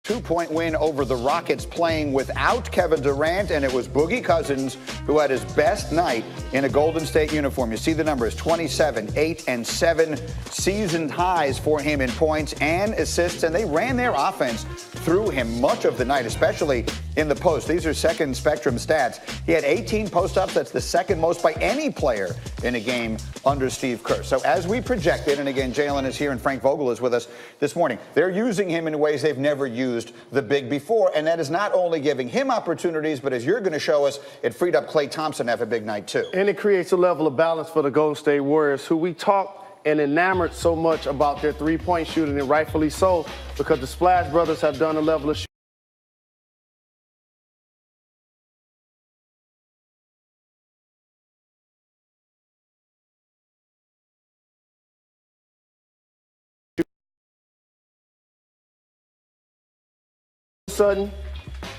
2-point win over the Rockets playing without Kevin Durant, and it was Boogie Cousins who had his best night in a Golden State uniform. You see the numbers, 27, 8, and 7 season highs for him in points and assists, and they ran their offense through him much of the night, especially in the post. These are second spectrum stats. He had 18 post-ups. That's the second most by any player in a game under Steve Kerr. So as we projected, and again, Jalen is here and Frank Vogel is with us this morning, they're using him in ways they've never used the big before, and that is not only giving him opportunities, but as you're going to show us, it freed up Klay Thompson to have a big night too. And it creates a level of balance for the Golden State Warriors, who we talk and enamored so much about their three-point shooting, and rightfully so, because the Splash Brothers have done a level of shooting. Sudden,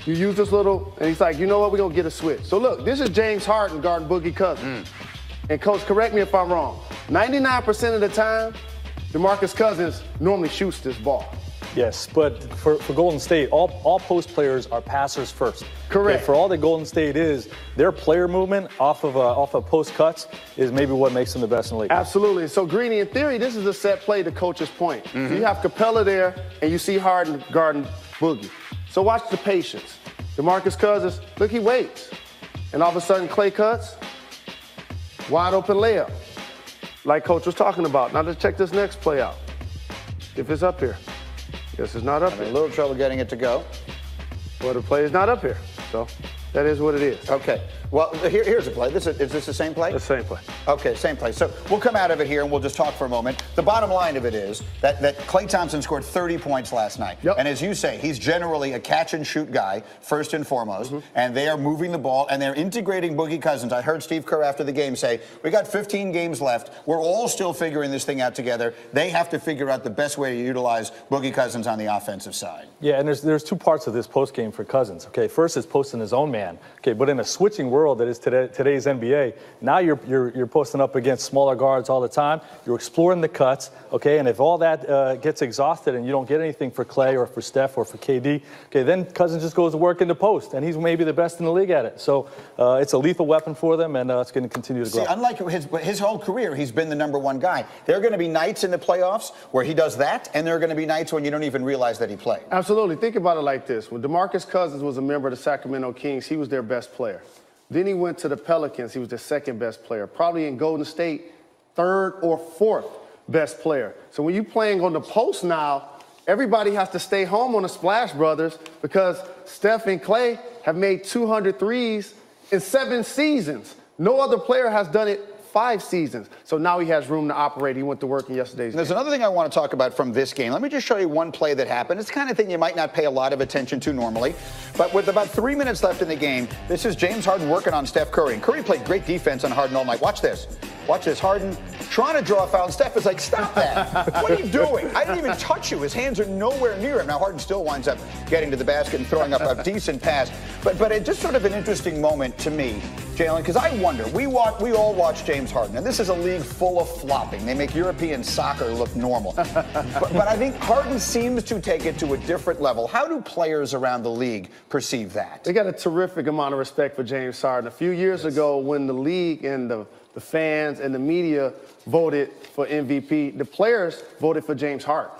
you use this little, and he's like, you know what, we're going to get a switch. So look, this is James Hardan guarding Boogie Cousins. And Coach, correct me if I'm wrong, 99% of the time, DeMarcus Cousins normally shoots this ball. Yes, but for Golden State, all post players are passers first. Correct. Okay, for all that Golden State is, their player movement off of post cuts is maybe what makes them the best in the league. Absolutely. So, Greeny, in theory, this is a set play to Coach's point. You have Capella there, and you see Harden guarding Boogie. So watch the patience. DeMarcus Cousins, look, he waits. And all of a sudden, Klay cuts, wide open layup, like Coach was talking about. Now let's check this next play out. If it's up here. Guess it's not up here. A little trouble getting it to go. Well, the play is not up here. So that is what it is. Okay. Well, here's a play. Is this the same play? The same play. Okay, same play. So we'll come out of it here and we'll just talk for a moment. The bottom line of it is that Klay Thompson scored 30 points last night. Yep. And as you say, he's generally a catch and shoot guy, first and foremost. And they are moving the ball and they're integrating Boogie Cousins. I heard Steve Kerr after the game say, we got 15 games left. We're all still figuring this thing out together. They have to figure out the best way to utilize Boogie Cousins on the offensive side. Yeah, and there's two parts of this post game for Cousins. Okay, first is posting his own man. Okay, but in a switching world that is today's NBA, now you're posting up against smaller guards all the time. You're exploring the cuts, okay, and if all that gets exhausted and you don't get anything for Klay or for Steph or for KD, okay, then Cousins just goes to work in the post, and he's maybe the best in the league at it. So it's a lethal weapon for them, and it's going to continue to grow. See, unlike his whole career, he's been the #1 guy. There are going to be nights in the playoffs where he does that, and there are going to be nights when you don't even realize that he played. Absolutely. Think about it like this. When DeMarcus Cousins was a member of the Sacramento Kings, he was their best player. Then he went to the Pelicans. He was their second best player. Probably in Golden State, third or fourth best player. So when you're playing on the post now, everybody has to stay home on the Splash Brothers because Steph and Klay have made 200 threes in 7 seasons. No other player has done it 5 seasons. So now he has room to operate. He went to work in yesterday's game. There's another thing I want to talk about from this game. Let me just show you one play that happened. It's the kind of thing you might not pay a lot of attention to normally. But with about 3 minutes left in the game, this is James Hardan working on Steph Curry. And Curry played great defense on Harden all night. Watch this. Watch this. Harden trying to draw a foul, and Steph is like, stop that. What are you doing? I didn't even touch you. His hands are nowhere near him. Now, Harden still winds up getting to the basket and throwing up a decent pass. But it's just sort of an interesting moment to me, Jalen, because I wonder, we all watch James Harden, and this is a league full of flopping. They make European soccer look normal. but I think Harden seems to take it to a different level. How do players around the league perceive that? They got a terrific amount of respect for James Harden. A few years ago, when the league and the fans and the media voted for MVP, the players voted for James Harden,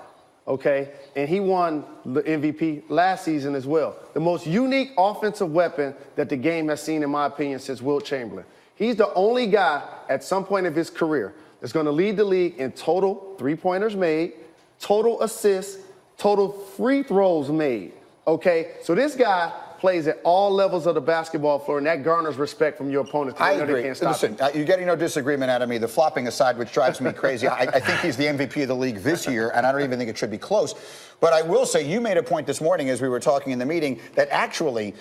okay? And he won the MVP last season as well. The most unique offensive weapon that the game has seen, in my opinion, since Wilt Chamberlain. He's the only guy at some point of his career that's going to lead the league in total three-pointers made, total assists, total free throws made, okay? So this guy plays at all levels of the basketball floor, and that garners respect from your opponents. I agree. Listen, you're getting no disagreement out of me. The flopping aside, which drives me crazy, I think he's the MVP of the league this year, and I don't even think it should be close. But I will say, you made a point this morning as we were talking in the meeting that actually,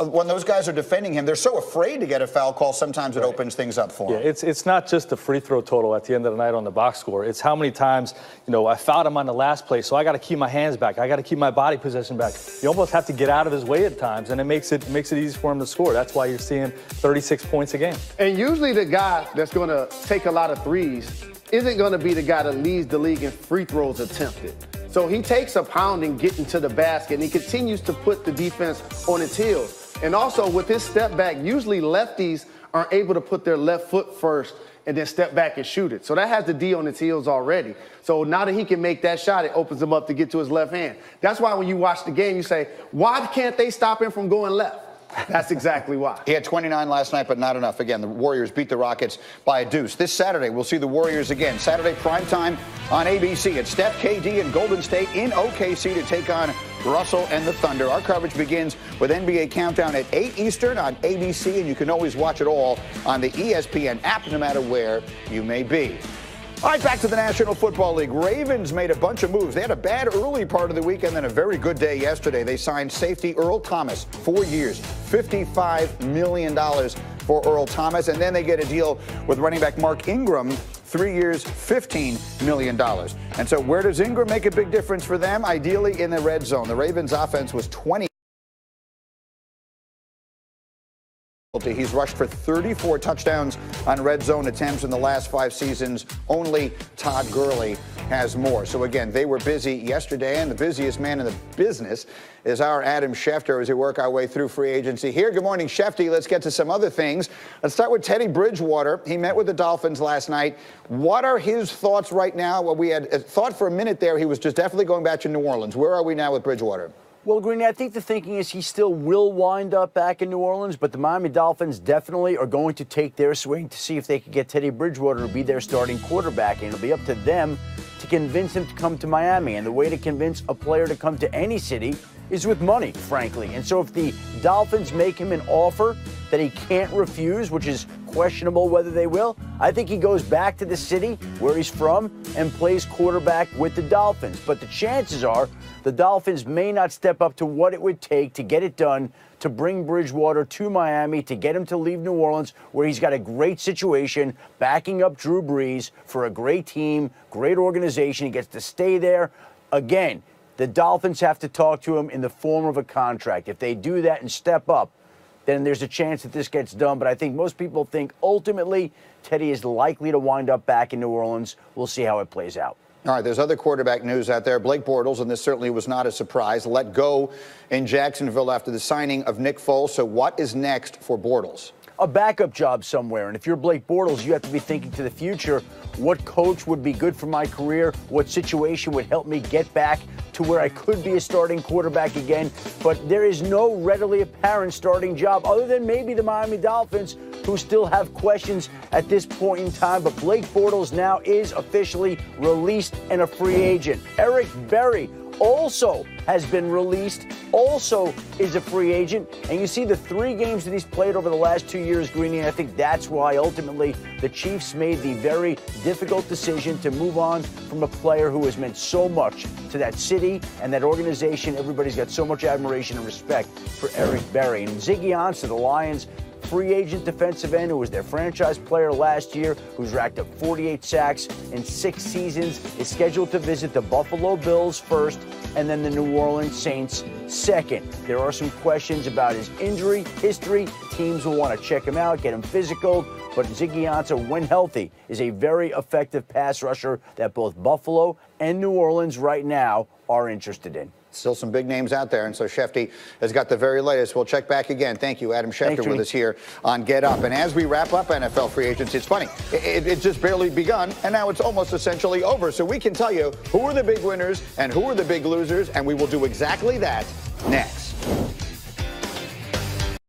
when those guys are defending him, they're so afraid to get a foul call, sometimes it opens things up for him. Yeah, it's not just the free throw total at the end of the night on the box score. It's how many times, I fouled him on the last play, so I got to keep my hands back. I got to keep my body possession back. You almost have to get out of his way at times, and it makes it easy for him to score. That's why you're seeing 36 points a game. And usually the guy that's going to take a lot of threes isn't going to be the guy that leads the league in free throws attempted. So he takes a pounding getting to the basket, and he continues to put the defense on its heels. And also with his step back, usually lefties are able to put their left foot first and then step back and shoot it. So that has the D on its heels already. So now that he can make that shot, it opens him up to get to his left hand. That's why when you watch the game, you say, why can't they stop him from going left? That's exactly why. He had 29 last night, but not enough. Again, the Warriors beat the Rockets by a deuce. This Saturday, we'll see the Warriors again. Saturday primetime on ABC. It's Steph, KD, and Golden State in OKC to take on Russell and the Thunder. Our coverage begins with NBA Countdown at 8 Eastern on ABC, and you can always watch it all on the ESPN app, no matter where you may be. All right, back to the National Football League. Ravens made a bunch of moves. They had a bad early part of the week and then a very good day yesterday. They signed safety Earl Thomas, 4 years, $55 million for Earl Thomas. And then they get a deal with running back Mark Ingram, 3 years, $15 million. And so where does Ingram make a big difference for them? Ideally in the red zone. The Ravens offense was 20. He's rushed for 34 touchdowns on red zone attempts in the last 5 seasons. Only Todd Gurley has more. So again, they were busy yesterday, and the busiest man in the business is our Adam Schefter as we work our way through free agency here. Good morning, Shefty. Let's get to some other things. Let's start with Teddy Bridgewater. He met with the Dolphins last night. What are his thoughts right now? Well, we had thought for a minute there he was just definitely going back to New Orleans. Where are we now with Bridgewater? Well, Greeny, I think the thinking is he still will wind up back in New Orleans, but the Miami Dolphins definitely are going to take their swing to see if they can get Teddy Bridgewater to be their starting quarterback, and it'll be up to them to convince him to come to Miami. And the way to convince a player to come to any city is with money, frankly. And so if the Dolphins make him an offer that he can't refuse, which is questionable whether they will, I think he goes back to the city where he's from and plays quarterback with the Dolphins. But the chances are the Dolphins may not step up to what it would take to get it done to bring Bridgewater to Miami, to get him to leave New Orleans, where he's got a great situation, backing up Drew Brees for a great team, great organization. He gets to stay there. Again, the Dolphins have to talk to him in the form of a contract. If they do that and step up, then there's a chance that this gets done. But I think most people think ultimately Teddy is likely to wind up back in New Orleans. We'll see how it plays out. All right, there's other quarterback news out there. Blake Bortles, and this certainly was not a surprise, let go in Jacksonville after the signing of Nick Foles. So what is next for Bortles? A backup job somewhere. And if you're Blake Bortles, you have to be thinking to the future. What coach would be good for my career? What situation would help me get back to where I could be a starting quarterback again? But there is no readily apparent starting job other than maybe the Miami Dolphins, who still have questions at this point in time. But Blake Bortles now is officially released and a free agent. Eric Berry also has been released, also is a free agent. And you see the 3 games that he's played over the last 2 years, Greeny, and I think that's why ultimately the Chiefs made the very difficult decision to move on from a player who has meant so much to that city and that organization. Everybody's got so much admiration and respect for Eric Berry. And Ziggy Ansah, the Lions free agent defensive end who was their franchise player last year, who's racked up 48 sacks in 6 seasons, is scheduled to visit the Buffalo Bills first and then the New Orleans Saints second. There are some questions about his injury history. Teams will want to check him out, get him physical. But Ziggy Ansah, when healthy, is a very effective pass rusher that both Buffalo and New Orleans right now are interested in. Still some big names out there, and so Shefty has got the very latest. We'll check back again. Thank you, Adam Schefter, with us here on Get Up. And as we wrap up NFL free agency, it's funny. It's just barely begun, and now it's almost essentially over. So we can tell you who are the big winners and who are the big losers, and we will do exactly that next.